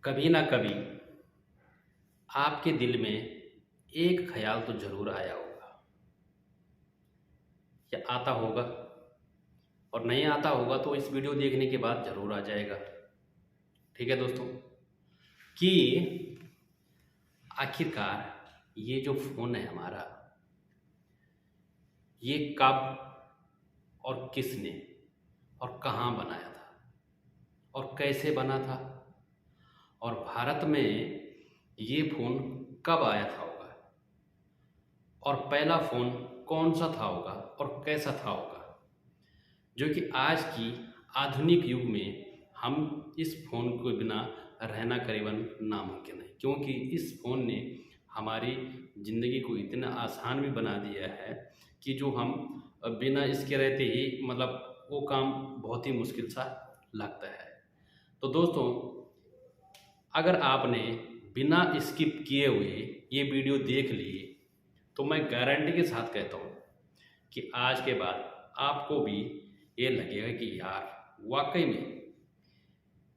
कभी ना कभी आपके दिल में एक ख्याल तो ज़रूर आया होगा या आता होगा, और नहीं आता होगा तो इस वीडियो देखने के बाद ज़रूर आ जाएगा। ठीक है दोस्तों, कि आखिरकार ये जो फ़ोन है हमारा, ये कब और किसने और कहाँ बनाया था और कैसे बना था, और भारत में ये फ़ोन कब आया था होगा, और पहला फ़ोन कौन सा था होगा और कैसा था होगा, जो कि आज की आधुनिक युग में हम इस फ़ोन के बिना रहना करीबन नामुमकिन है, क्योंकि इस फ़ोन ने हमारी ज़िंदगी को इतना आसान भी बना दिया है कि जो हम बिना इसके रहते ही मतलब वो काम बहुत ही मुश्किल सा लगता है। तो दोस्तों, अगर आपने बिना स्किप किए हुए ये वीडियो देख लिए तो मैं गारंटी के साथ कहता हूँ कि आज के बाद आपको भी ये लगेगा कि यार वाकई में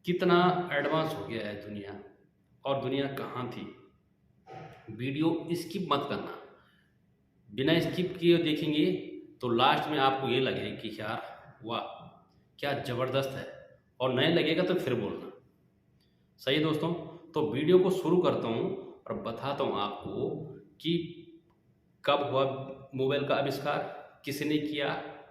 कितना एडवांस हो गया है दुनिया, और दुनिया कहाँ थी। वीडियो स्किप मत करना, बिना स्किप किए देखेंगे तो लास्ट में आपको ये लगेगा कि यार वाह क्या ज़बरदस्त है, और नहीं लगेगा तो फिर बोलना। सही है दोस्तों, तो वीडियो को शुरू करता हूँ और बताता हूँ आपको कि कब हुआ मोबाइल का आविष्कार, किसने किया,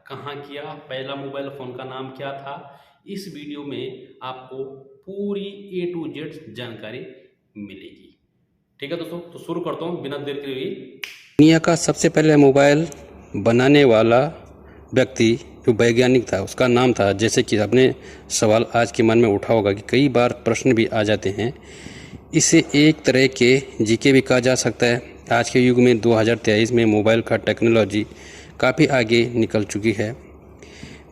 कहाँ किया, पहला मोबाइल फ़ोन का नाम क्या था। इस वीडियो में आपको पूरी A to Z जानकारी मिलेगी। ठीक है दोस्तों, तो शुरू करता हूँ बिना देर के लिए। दुनिया का सबसे पहले मोबाइल बनाने वाला व्यक्ति जो वैज्ञानिक था उसका नाम था, जैसे कि अपने सवाल आज के मन में उठा होगा कि कई बार प्रश्न भी आ जाते हैं, इसे एक तरह के जीके भी कहा जा सकता है। आज के युग में 2023 में मोबाइल का टेक्नोलॉजी काफ़ी आगे निकल चुकी है।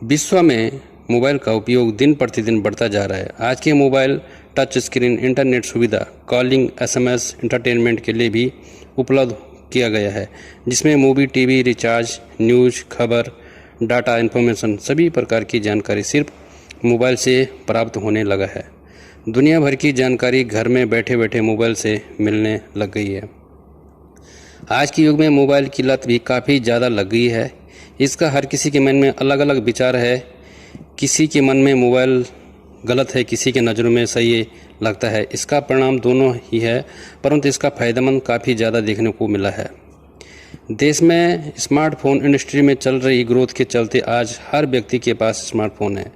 विश्व में मोबाइल का उपयोग दिन प्रतिदिन बढ़ता जा रहा है। आज के मोबाइल टच स्क्रीन, इंटरनेट सुविधा, कॉलिंग, SMS, एंटरटेनमेंट के लिए भी उपलब्ध किया गया है, जिसमें मूवी, टीवी, रिचार्ज, न्यूज़, खबर, डाटा, इन्फॉर्मेशन, सभी प्रकार की जानकारी सिर्फ मोबाइल से प्राप्त होने लगा है। दुनिया भर की जानकारी घर में बैठे बैठे मोबाइल से मिलने लग गई है। आज के युग में मोबाइल की लत भी काफ़ी ज़्यादा लग गई है। इसका हर किसी के मन में अलग अलग विचार है। किसी के मन में मोबाइल गलत है, किसी के नज़रों में सही लगता है। इसका परिणाम दोनों ही है, परंतु इसका फ़ायदेमंद काफ़ी ज़्यादा देखने को मिला है। देश में स्मार्टफोन इंडस्ट्री में चल रही ग्रोथ के चलते आज हर व्यक्ति के पास स्मार्टफोन है।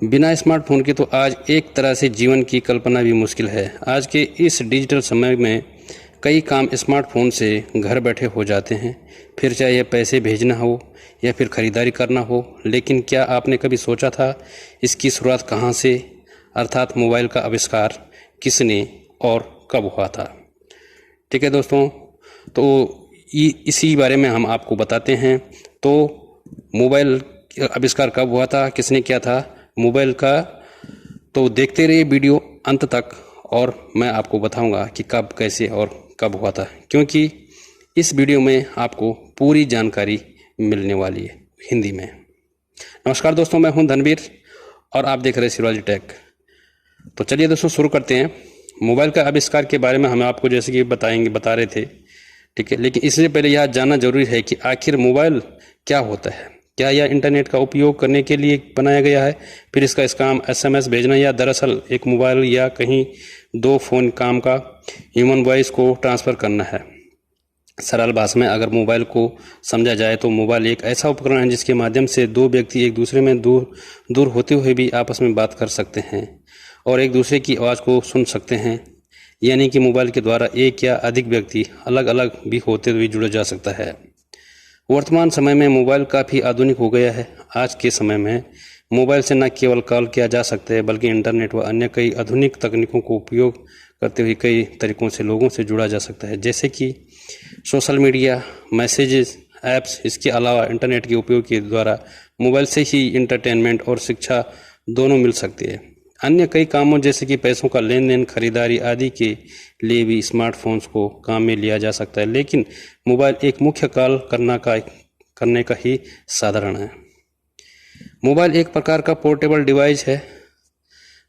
बिना स्मार्टफोन के तो आज एक तरह से जीवन की कल्पना भी मुश्किल है। आज के इस डिजिटल समय में कई काम स्मार्टफोन से घर बैठे हो जाते हैं, फिर चाहे यह पैसे भेजना हो या फिर ख़रीदारी करना हो। लेकिन क्या आपने कभी सोचा था इसकी शुरुआत कहाँ से, अर्थात मोबाइल का आविष्कार किसने और कब हुआ था? ठीक है दोस्तों, तो इसी बारे में हम आपको बताते हैं। तो मोबाइल आविष्कार कब हुआ था, किसने किया था मोबाइल का, तो देखते रहिए वीडियो अंत तक और मैं आपको बताऊंगा कि कब, कैसे और कब हुआ था, क्योंकि इस वीडियो में आपको पूरी जानकारी मिलने वाली है हिंदी में। नमस्कार दोस्तों, मैं हूं धनवीर और आप देख रहे हैं शिवाजी टेक। तो चलिए दोस्तों शुरू करते हैं। मोबाइल का आविष्कार के बारे में हम आपको जैसे कि बता रहे थे, ठीक है, लेकिन इससे पहले यह जानना जरूरी है कि आखिर मोबाइल क्या होता है। क्या यह इंटरनेट का उपयोग करने के लिए बनाया गया है, फिर इसका काम SMS भेजना, या दरअसल एक मोबाइल या कहीं दो फ़ोन काम का ह्यूमन वॉइस को ट्रांसफ़र करना है। सरल भाषा में अगर मोबाइल को समझा जाए तो मोबाइल एक ऐसा उपकरण है जिसके माध्यम से दो व्यक्ति एक दूसरे में दूर होते हुए भी आपस में बात कर सकते हैं और एक दूसरे की आवाज़ को सुन सकते हैं। यानी कि मोबाइल के द्वारा एक या अधिक व्यक्ति अलग अलग भी होते हुए जुड़ा जा सकता है। वर्तमान समय में मोबाइल काफ़ी आधुनिक हो गया है। आज के समय में मोबाइल से न केवल कॉल किया जा सकता है बल्कि इंटरनेट व अन्य कई आधुनिक तकनीकों को उपयोग करते हुए कई तरीकों से लोगों से जुड़ा जा सकता है, जैसे कि सोशल मीडिया, मैसेजेस, ऐप्स। इसके अलावा इंटरनेट के उपयोग के द्वारा मोबाइल से ही इंटरटेनमेंट और शिक्षा दोनों मिल सकती है। अन्य कई कामों जैसे कि पैसों का लेन देन, खरीदारी आदि के लिए भी स्मार्टफोन्स को काम में लिया जा सकता है, लेकिन मोबाइल एक मुख्य कॉल करने का ही साधारण है। मोबाइल एक प्रकार का पोर्टेबल डिवाइस है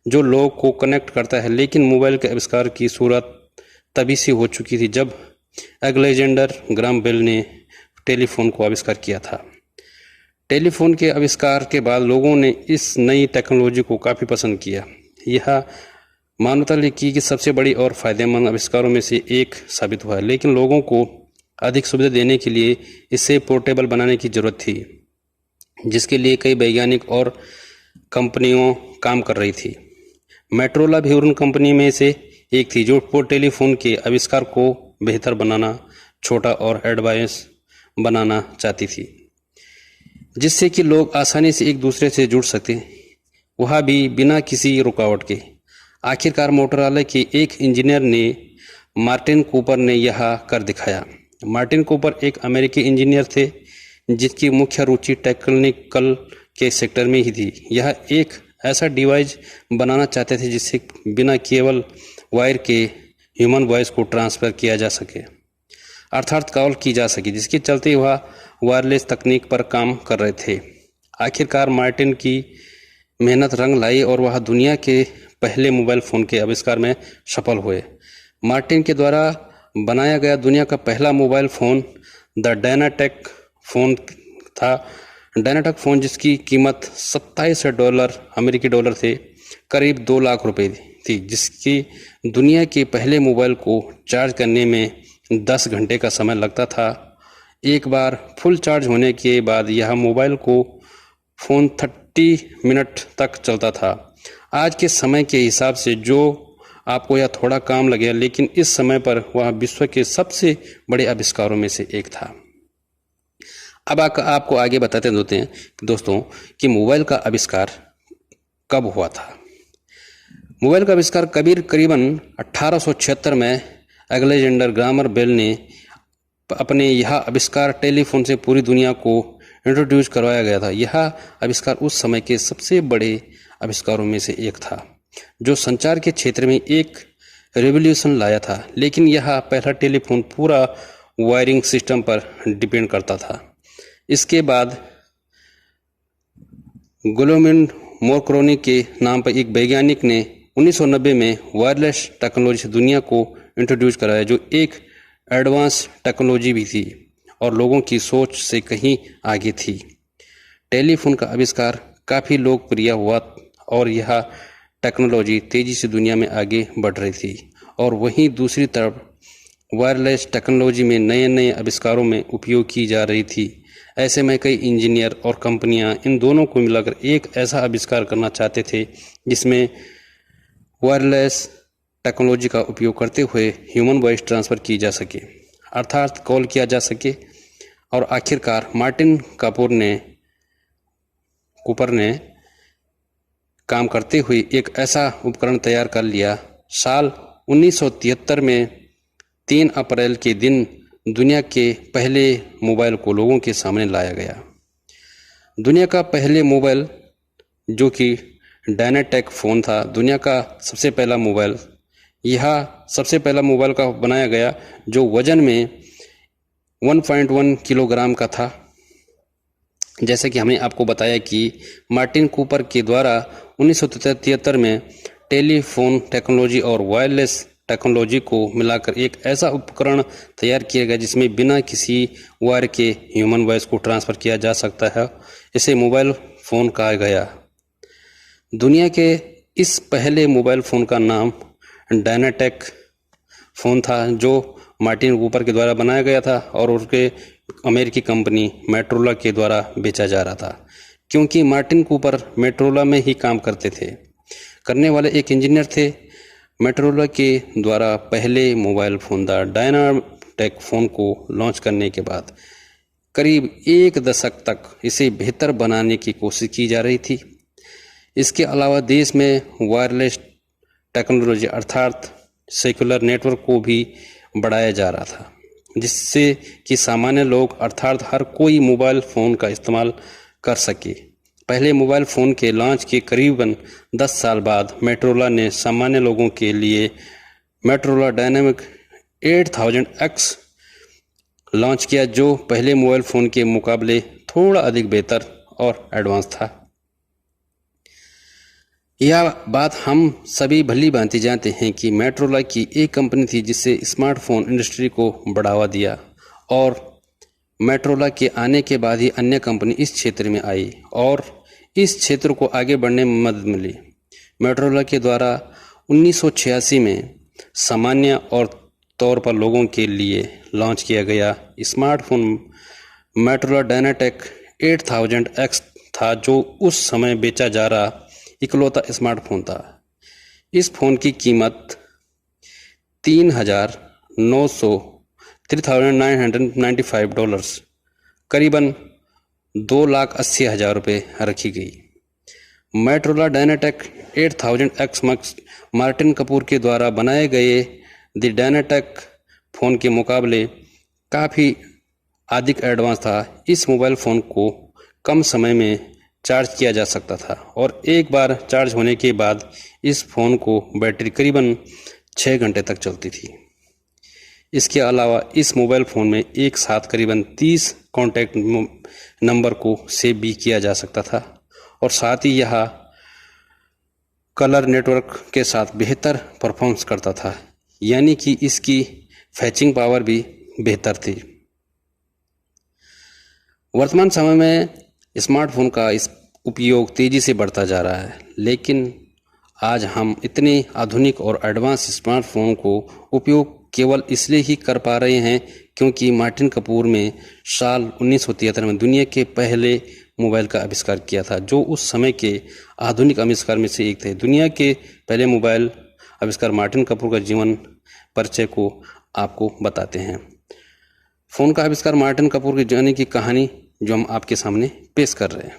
जो लोगों को कनेक्ट करता है। लेकिन मोबाइल के आविष्कार की शुरुआत तभी से हो चुकी थी जब अलेक्जेंडर ग्राहम बेल ने टेलीफोन को आविष्कार किया था। टेलीफोन के आविष्कार के बाद लोगों ने इस नई टेक्नोलॉजी को काफ़ी पसंद किया। यह मान्यता की सबसे बड़ी और फायदेमंद आविष्कारों में से एक साबित हुआ है। लेकिन लोगों को अधिक सुविधा देने के लिए इसे पोर्टेबल बनाने की जरूरत थी, जिसके लिए कई वैज्ञानिक और कंपनियों काम कर रही थी। मोटोरोला भी उन कंपनी में से एक थी जो टेलीफोन के आविष्कार को बेहतर बनाना, छोटा और एडवांस बनाना चाहती थी, जिससे कि लोग आसानी से एक दूसरे से जुड़ सकते, वह भी बिना किसी रुकावट के। आखिरकार मोटोरोला के एक इंजीनियर ने मार्टिन कूपर ने यह कर दिखाया। मार्टिन कूपर एक अमेरिकी इंजीनियर थे जिसकी मुख्य रुचि टेक्निकल के सेक्टर में ही थी। यह एक ऐसा डिवाइस बनाना चाहते थे जिससे बिना केवल वायर के ह्यूमन वॉइस को ट्रांसफ़र किया जा सके, अर्थात कॉल की जा सके, जिसके चलते वह वायरलेस तकनीक पर काम कर रहे थे। आखिरकार मार्टिन की मेहनत रंग लाई और वह दुनिया के पहले मोबाइल फ़ोन के आविष्कार में सफल हुए। मार्टिन के द्वारा बनाया गया दुनिया का पहला mobile phone the DynaTAC phone था। डायनाटेक फ़ोन जिसकी कीमत $27 अमेरिकी डॉलर थे, करीब 2 लाख रुपए थी, जिसकी दुनिया के पहले मोबाइल को चार्ज करने में 10 घंटे का समय लगता था। एक बार फुल चार्ज होने के बाद यह मोबाइल को फ़ोन 30 मिनट तक चलता था। आज के समय के हिसाब से जो आपको यह थोड़ा काम लगे, लेकिन इस समय पर वह विश्व के सबसे बड़े आविष्कारों में से एक था। अब आपको आगे बताते होते हैं दोस्तों कि मोबाइल का आविष्कार कब हुआ था। मोबाइल का आविष्कार करीबन 1876 में अलेक्जेंडर ग्राहम बेल ने अपने यह आविष्कार टेलीफोन से पूरी दुनिया को इंट्रोड्यूस करवाया गया था। यह आविष्कार उस समय के सबसे बड़े आविष्कारों में से एक था जो संचार के क्षेत्र में एक रेवोल्यूशन लाया था। लेकिन यह पहला टेलीफोन पूरा वायरिंग सिस्टम पर डिपेंड करता था। इसके बाद गुलोमिन मोरक्रोनी के नाम पर एक वैज्ञानिक ने 1990 में वायरलेस टेक्नोलॉजी से दुनिया को इंट्रोड्यूस कराया, जो एक एडवांस टेक्नोलॉजी भी थी और लोगों की सोच से कहीं आगे थी। टेलीफोन का आविष्कार काफ़ी लोकप्रिय हुआ और यह टेक्नोलॉजी तेज़ी से दुनिया में आगे बढ़ रही थी, और वहीं दूसरी तरफ वायरलेस टेक्नोलॉजी में नए नए आविष्कारों में उपयोग की जा रही थी। ऐसे में कई इंजीनियर और कंपनियां इन दोनों को मिलाकर एक ऐसा आविष्कार करना चाहते थे जिसमें वायरलेस टेक्नोलॉजी का उपयोग करते हुए ह्यूमन वॉइस ट्रांसफ़र की जा सके, अर्थात कॉल किया जा सके। और आखिरकार मार्टिन कूपर ने काम करते हुए एक ऐसा उपकरण तैयार कर लिया। साल 1973 में 3 अप्रैल के दिन दुनिया के पहले मोबाइल को लोगों के सामने लाया गया। दुनिया का पहले मोबाइल जो कि डायनाटेक फ़ोन था, दुनिया का सबसे पहला मोबाइल, यह सबसे पहला मोबाइल का बनाया गया जो वज़न में 1.1 किलोग्राम का था। जैसे कि हमने आपको बताया कि मार्टिन कूपर के द्वारा 1973 में टेलीफोन टेक्नोलॉजी और वायरलेस टेक्नोलॉजी को मिलाकर एक ऐसा उपकरण तैयार किया गया जिसमें बिना किसी वायर के ह्यूमन वॉइस को ट्रांसफ़र किया जा सकता है। इसे मोबाइल फ़ोन कहा गया। दुनिया के इस पहले मोबाइल फ़ोन का नाम डायनाटेक फ़ोन था, जो मार्टिन कूपर के द्वारा बनाया गया था और उसके अमेरिकी कंपनी मोटोरोला के द्वारा बेचा जा रहा था। क्योंकि मार्टिन कूपर मोटोरोला में ही काम करने वाले एक इंजीनियर थे। मोटोरोला के द्वारा पहले mobile phone the DynaTAC phone को लॉन्च करने के बाद करीब 1 दशक तक इसे बेहतर बनाने की कोशिश की जा रही थी। इसके अलावा देश में वायरलेस टेक्नोलॉजी अर्थात सेक्युलर नेटवर्क को भी बढ़ाया जा रहा था, जिससे कि सामान्य लोग अर्थात हर कोई मोबाइल फ़ोन का इस्तेमाल कर सके। पहले मोबाइल फ़ोन के लॉन्च के करीबन 10 साल बाद मोटोरोला ने सामान्य लोगों के लिए मोटोरोला डायनामिक 8000X लॉन्च किया, जो पहले मोबाइल फ़ोन के मुकाबले थोड़ा अधिक बेहतर और एडवांस था। यह बात हम सभी भली भांति जानते हैं कि मोटोरोला की एक कंपनी थी जिससे स्मार्टफोन इंडस्ट्री को बढ़ावा दिया, और मोटोरोला के आने के बाद ही अन्य कंपनी इस क्षेत्र में आई और इस क्षेत्र को आगे बढ़ने में मदद मिली। मोटोरोला के द्वारा 1986 में सामान्य और तौर पर लोगों के लिए लॉन्च किया गया स्मार्टफोन मोटोरोला डायनाटेक 8000X था, जो उस समय बेचा जा रहा इकलौता स्मार्टफोन था। इस फोन की कीमत $3,995 करीबन $2,80,000 रुपये रखी गई। Motorola DynaTAC 8000X Martin Kapoor के द्वारा बनाए गए द डायनाटेक फ़ोन के मुकाबले काफ़ी अधिक एडवांस था। इस मोबाइल फ़ोन को कम समय में चार्ज किया जा सकता था और एक बार चार्ज होने के बाद इस फ़ोन को बैटरी करीबन 6 घंटे तक चलती थी। इसके अलावा इस मोबाइल फ़ोन में एक साथ करीबन 30 कॉन्टैक्ट नंबर को सेव भी किया जा सकता था और साथ ही यह कलर नेटवर्क के साथ बेहतर परफॉर्मेंस करता था, यानी कि इसकी फैचिंग पावर भी बेहतर थी। वर्तमान समय में स्मार्टफोन का इस उपयोग तेज़ी से बढ़ता जा रहा है, लेकिन आज हम इतने आधुनिक और एडवांस स्मार्टफोन को उपयोग केवल इसलिए ही कर पा रहे हैं क्योंकि मार्टिन कपूर ने साल 1973 में दुनिया के पहले मोबाइल का आविष्कार किया था, जो उस समय के आधुनिक आविष्कार में से एक थे। दुनिया के पहले मोबाइल आविष्कार मार्टिन कपूर का जीवन परिचय को आपको बताते हैं। फ़ोन का आविष्कार मार्टिन कपूर की जाने की कहानी जो हम आपके सामने पेश कर रहे हैं।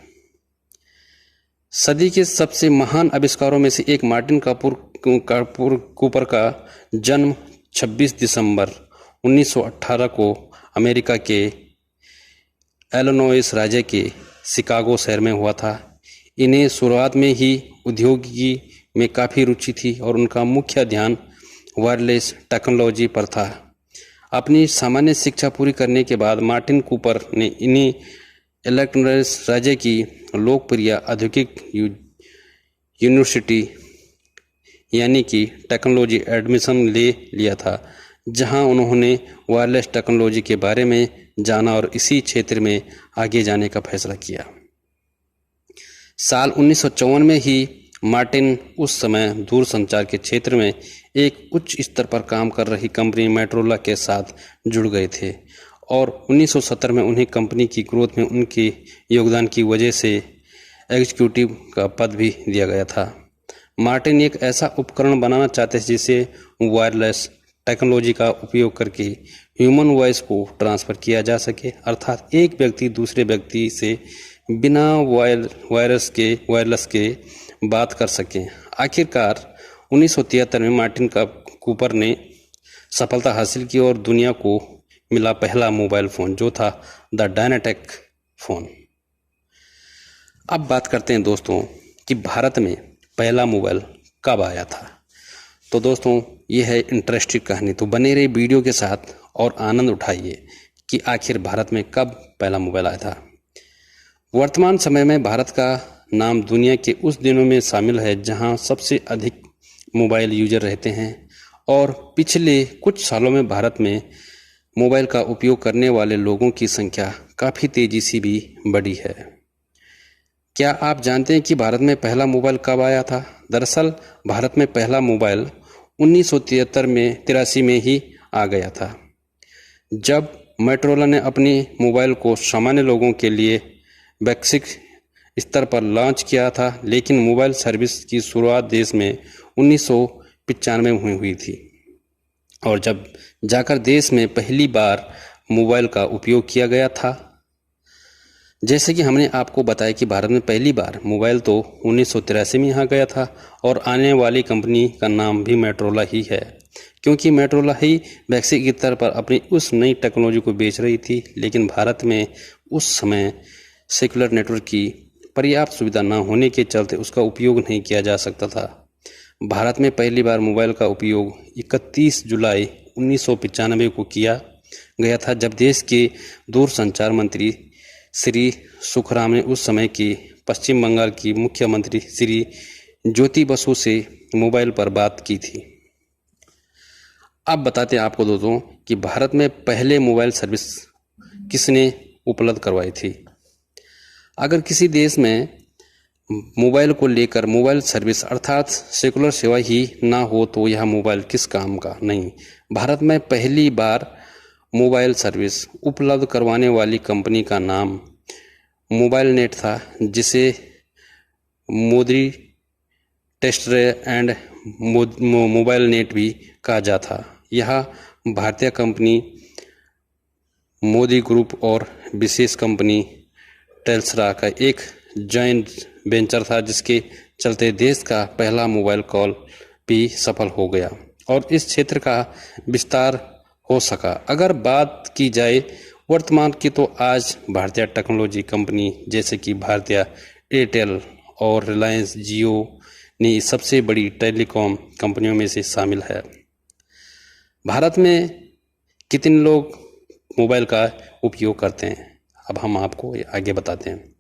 सदी के सबसे महान आविष्कारों में से एक मार्टिन कूपर का जन्म 26 दिसंबर 1918 को अमेरिका के इलिनॉइस राज्य के शिकागो शहर में हुआ था। इन्हें शुरुआत में ही उद्योगिकी में काफ़ी रुचि थी और उनका मुख्य ध्यान वायरलेस टेक्नोलॉजी पर था। अपनी सामान्य शिक्षा पूरी करने के बाद मार्टिन कूपर ने इन्हीं इलिनॉइस राज्य की लोकप्रिय औद्योगिक यूनिवर्सिटी यानी कि टेक्नोलॉजी एडमिशन ले लिया था, जहां उन्होंने वायरलेस टेक्नोलॉजी के बारे में जाना और इसी क्षेत्र में आगे जाने का फैसला किया। साल 1954 में ही मार्टिन उस समय दूरसंचार के क्षेत्र में एक उच्च स्तर पर काम कर रही कंपनी मोटोरोला के साथ जुड़ गए थे और 1970 में उन्हें कंपनी की ग्रोथ में उनके योगदान की वजह से एग्जीक्यूटिव का पद भी दिया गया था। मार्टिन एक ऐसा उपकरण बनाना चाहते थे जिसे वायरलेस टेक्नोलॉजी का उपयोग करके ह्यूमन वॉइस को ट्रांसफ़र किया जा सके, अर्थात एक व्यक्ति दूसरे व्यक्ति से बिना वायरलेस के बात कर सकें। आखिरकार 1973 में मार्टिन कूपर ने सफलता हासिल की और दुनिया को मिला पहला मोबाइल फ़ोन, जो था द डायनाटेक फ़ोन। अब बात करते हैं दोस्तों कि भारत में पहला मोबाइल कब आया था। तो दोस्तों ये है इंटरेस्टिंग कहानी, तो बने रहिए वीडियो के साथ और आनंद उठाइए कि आखिर भारत में कब पहला मोबाइल आया था। वर्तमान समय में भारत का नाम दुनिया के उस दिनों में शामिल है जहां सबसे अधिक मोबाइल यूजर रहते हैं और पिछले कुछ सालों में भारत में मोबाइल का उपयोग करने वाले लोगों की संख्या काफ़ी तेज़ी से भी बढ़ी है। क्या आप जानते हैं कि भारत में पहला मोबाइल कब आया था? दरअसल भारत में पहला मोबाइल 1983 में ही आ गया था, जब मोटोरोला ने अपने मोबाइल को सामान्य लोगों के लिए वैश्विक स्तर पर लॉन्च किया था, लेकिन मोबाइल सर्विस की शुरुआत देश में 1995 में हुई थी और जब जाकर देश में पहली बार मोबाइल का उपयोग किया गया था। जैसे कि हमने आपको बताया कि भारत में पहली बार मोबाइल तो 1983 में आ गया था और आने वाली कंपनी का नाम भी मोटोरोला ही है, क्योंकि मोटोरोला ही वैश्विक स्तर पर अपनी उस नई टेक्नोलॉजी को बेच रही थी। लेकिन भारत में उस समय सेक्युलर नेटवर्क की पर्याप्त सुविधा न होने के चलते उसका उपयोग नहीं किया जा सकता था। भारत में पहली बार मोबाइल का उपयोग 31 जुलाई 1995 को किया गया था, जब देश के दूरसंचार मंत्री श्री सुखराम ने उस समय की पश्चिम बंगाल की मुख्यमंत्री श्री ज्योति बसु से मोबाइल पर बात की थी। अब बताते हैं आपको दोस्तों कि भारत में पहले मोबाइल सर्विस किसने उपलब्ध करवाई थी। अगर किसी देश में मोबाइल को लेकर मोबाइल सर्विस अर्थात सेकुलर सेवा ही ना हो तो यह मोबाइल किस काम का नहीं। भारत में पहली बार मोबाइल सर्विस उपलब्ध करवाने वाली कंपनी का नाम मोबाइल नेट था, जिसे मोदी टेस्टरे एंड मोबाइल नेट भी कहा जाता था। यह भारतीय कंपनी मोदी ग्रुप और विशेष कंपनी टेल्सरा का एक जॉइंट वेंचर था, जिसके चलते देश का पहला मोबाइल कॉल भी सफल हो गया और इस क्षेत्र का विस्तार हो सका। अगर बात की जाए वर्तमान की तो आज भारतीय टेक्नोलॉजी कंपनी जैसे कि भारतीय एयरटेल और रिलायंस जियो ने सबसे बड़ी टेलीकॉम कंपनियों में से शामिल है। भारत में कितने लोग मोबाइल का उपयोग करते हैं, अब हम आपको आगे बताते हैं।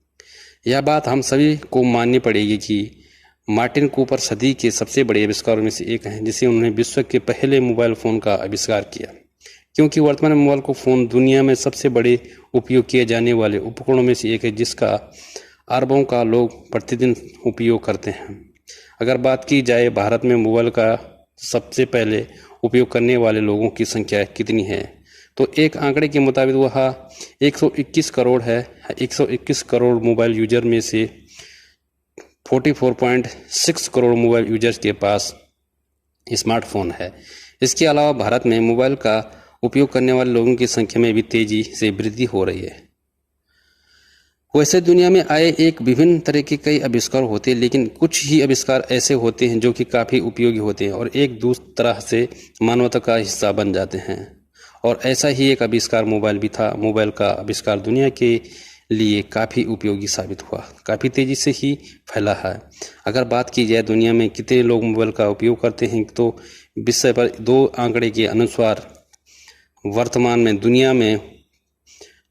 यह बात हम सभी को माननी पड़ेगी कि मार्टिन कूपर सदी के सबसे बड़े आविष्कारों में से एक हैं, जिसे उन्होंने विश्व के पहले मोबाइल फ़ोन का आविष्कार किया। क्योंकि वर्तमान में मोबाइल को फ़ोन दुनिया में सबसे बड़े उपयोग किए जाने वाले उपकरणों में से एक है, जिसका अरबों का लोग प्रतिदिन उपयोग करते हैं। अगर बात की जाए भारत में मोबाइल का सबसे पहले उपयोग करने वाले लोगों की संख्या कितनी है, तो एक आंकड़े के मुताबिक वह 121 करोड़ है। 121 करोड़ मोबाइल यूजर में से 44.6 करोड़ मोबाइल यूजर्स के पास स्मार्टफोन है। इसके अलावा भारत में मोबाइल का उपयोग करने वाले लोगों की संख्या में भी तेजी से वृद्धि हो रही है। वैसे दुनिया में आए एक विभिन्न तरह के कई आविष्कार होते हैं, लेकिन कुछ ही आविष्कार ऐसे होते हैं जो कि काफ़ी उपयोगी होते हैं और एक दूसरी तरह से मानवता का हिस्सा बन जाते हैं। और ऐसा ही एक आविष्कार मोबाइल भी था। मोबाइल का आविष्कार दुनिया के लिए काफ़ी उपयोगी साबित हुआ, काफ़ी तेज़ी से ही फैला है। अगर बात की जाए दुनिया में कितने लोग मोबाइल का उपयोग करते हैं, तो विषय पर 2 आंकड़े के अनुसार वर्तमान में दुनिया में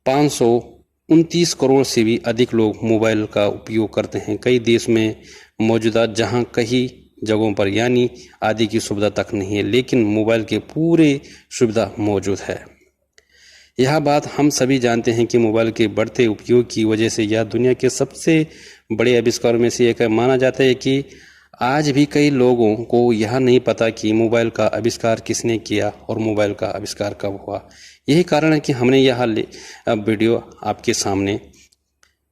529 करोड़ से भी अधिक लोग मोबाइल का उपयोग करते हैं। कई देश में मौजूदा जहां कई जगहों पर यानी आदि की सुविधा तक नहीं है, लेकिन मोबाइल के पूरे सुविधा मौजूद है। यह बात हम सभी जानते हैं कि मोबाइल के बढ़ते उपयोग की वजह से यह दुनिया के सबसे बड़े आविष्कारों में से एक है। माना जाता है कि आज भी कई लोगों को यह नहीं पता कि मोबाइल का आविष्कार किसने किया और मोबाइल का आविष्कार कब हुआ। यही कारण है कि हमने यह वीडियो आपके सामने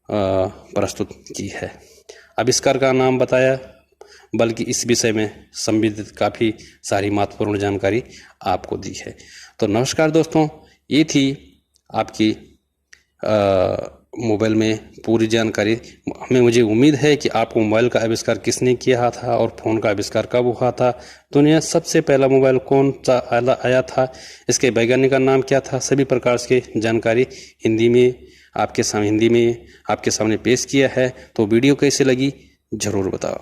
प्रस्तुत की है। आविष्कार का नाम बताया, बल्कि इस विषय में संबंधित काफ़ी सारी महत्वपूर्ण जानकारी आपको दी है। तो नमस्कार दोस्तों, ये थी आपकी मोबाइल में पूरी जानकारी। मुझे उम्मीद है कि आपको मोबाइल का आविष्कार किसने किया था और फ़ोन का आविष्कार कब हुआ था, दुनिया सबसे पहला मोबाइल कौन सा आया था, इसके वैज्ञानिक का नाम क्या था, सभी प्रकार की जानकारी हिंदी में आपके सामने पेश किया है। तो वीडियो कैसी लगी ज़रूर बताओ।